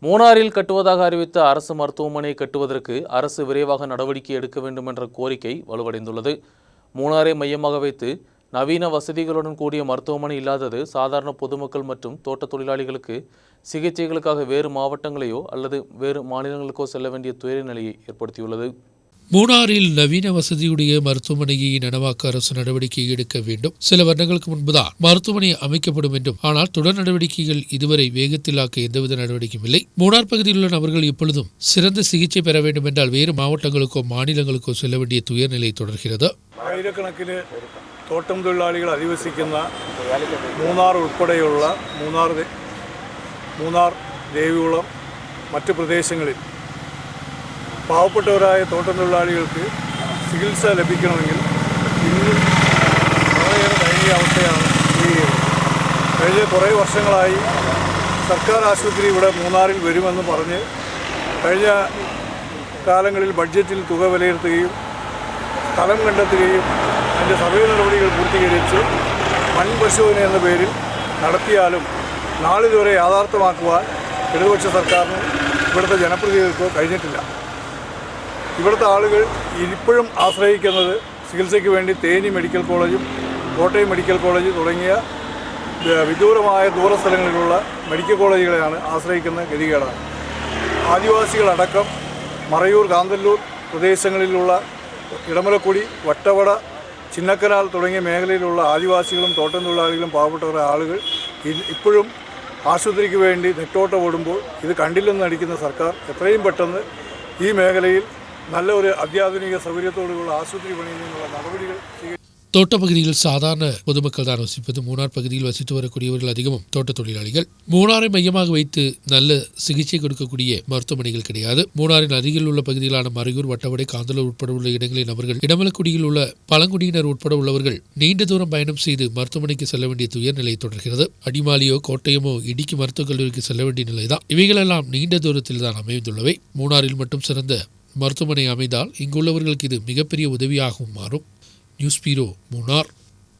மூணாறில் கட்டுவதாக அறிவித்த அரசு மருத்துவமனை கட்டுவதற்கு அரசு விரைவாக நடவடிக்கை எடுக்க வேண்டும் என்ற கோரிக்கை வலுவடைந்துள்ளது. மூணாரை மையமாக வைத்து நவீன வசதிகளுடன் கூடிய மருத்துவமனை இல்லாதது சாதாரண பொதுமக்கள் மற்றும் தோட்ட தொழிலாளிகளுக்கு சிகிச்சைகளுக்காக வேறு மாவட்டங்களையோ அல்லது வேறு மாநிலங்களுக்கோ செல்ல வேண்டிய துயர நிலையை ஏற்படுத்தியுள்ளது. மூணாறில் நவீன வசதியுடைய மருத்துவமனையை நனவாக்க அரசு நடவடிக்கை எடுக்க வேண்டும். சில வருடங்களுக்கு முன்புதான் மருத்துவமனை அமைக்கப்படும் என்றும், ஆனால் தொடர் நடவடிக்கைகள் இதுவரை வேகத்திலாக்க எந்தவித நடவடிக்கையும் இல்லை. மூணார் பகுதியில் உள்ள நபர்கள் இப்பொழுதும் சிறந்த சிகிச்சை பெற வேண்டும் என்றால் வேறு மாவட்டங்களுக்கோ மாநிலங்களுக்கோ செல்ல வேண்டிய துயர்நிலை தொடர்கிறது. ആയിരക്കണക്കിന് തോട്ടം തൊഴിലാളികൾ അധിവസിക്കുന്ന മൂന്നാർ ഉൾപ്പെടെയുള്ള മൂന്നാർ ദേവികുളം മറ്റ് പ്രദേശങ്ങളിൽ പാവപ്പെട്ടവരായ തോട്ടം തൊഴിലാളികൾക്ക് ചികിത്സ ലഭിക്കണമെങ്കിൽ ഇന്നും വളരെയേറെ ദയനീയ അവസ്ഥയാണ് ചെയ്യുന്നത്. കഴിഞ്ഞ കുറേ വർഷങ്ങളായി സർക്കാർ ആശുപത്രി ഇവിടെ മൂന്നാറിൽ വരുമെന്ന് പറഞ്ഞ് കഴിഞ്ഞ കാലങ്ങളിൽ ബഡ്ജറ്റിൽ തുക വിലയിരുത്തുകയും സ്ഥലം കണ്ടെത്തുകയും അതിൻ്റെ സർവേ നടപടികൾ പൂർത്തീകരിച്ച് മൺ പരിശോധന എന്ന പേരിൽ നടത്തിയാലും നാളിതുവരെ യാഥാർത്ഥ്യമാക്കുവാൻ ഇടതുപക്ഷ സർക്കാരിനും ഇവിടുത്തെ ജനപ്രതിനിധികൾക്കോ കഴിഞ്ഞിട്ടില്ല. ഇവിടുത്തെ ആളുകൾ ഇപ്പോഴും ആശ്രയിക്കുന്നത് ചികിത്സയ്ക്ക് വേണ്ടി തേനി മെഡിക്കൽ കോളേജും കോട്ടയം മെഡിക്കൽ കോളേജ് തുടങ്ങിയ വിദൂരമായ ദൂരസ്ഥലങ്ങളിലുള്ള മെഡിക്കൽ കോളേജുകളെയാണ് ആശ്രയിക്കുന്ന ഗതികേടാണ്. ആദിവാസികളടക്കം മറയൂർ, കാന്തല്ലൂർ പ്രദേശങ്ങളിലുള്ള ഇടമലക്കുടി, വട്ടവട, ചിന്നക്കനാൽ തുടങ്ങിയ മേഖലയിലുള്ള ആദിവാസികളും തോട്ടം തൊഴിലാളികളും പാവപ്പെട്ടവരുടെ ആളുകൾ ഇപ്പോഴും ആശുപത്രിക്ക് വേണ്ടി നെട്ടോട്ടം ഓടുമ്പോൾ ഇത് കണ്ടില്ലെന്ന് നടിക്കുന്ന സർക്കാർ എത്രയും പെട്ടെന്ന് ഈ മേഖലയിൽ നല്ല ഒരു അത്യാധുനിക സൗകര്യത്തോടുള്ള ആശുപത്രി പണിയുന്നതിനുള്ള നടപടികൾ தோட்டப்பகுதியில் சாதாரண பொதுமக்கள் தான் வசிப்பது. மூணார் பகுதியில் வசித்து வரக்கூடியவர்கள் அதிகமும் தோட்ட தொழிலாளிகள். மூணாரை மையமாக வைத்து நல்ல சிகிச்சை கொடுக்கக்கூடிய மருத்துவமனைகள் கிடையாது. மூணாரின் அருகில் உள்ள பகுதியிலான மறையூர், வட்டவடை, காந்தலூர் உட்பட உள்ள இடங்களில் அவர்கள் இடமலக்குடியில் உள்ள பழங்குடியினர் உட்பட உள்ளவர்கள் நீண்ட தூரம் பயணம் செய்து மருத்துவமனைக்கு செல்ல வேண்டிய துயர் நிலை தொடர்கிறது. அடிமாலியோ கோட்டயமோ இடிக்கு மருத்துவக் கல்லூரிக்கு செல்ல வேண்டிய நிலைதான். இவைகளெல்லாம் நீண்ட தூரத்தில் தான் அமைந்துள்ளவை. மூணாரில் மட்டும் சிறந்த மருத்துவமனை அமைந்தால் இங்குள்ளவர்களுக்கு இது மிகப்பெரிய உதவியாகவும் மாறும். நியூஸ் பீரோ, மூணார்.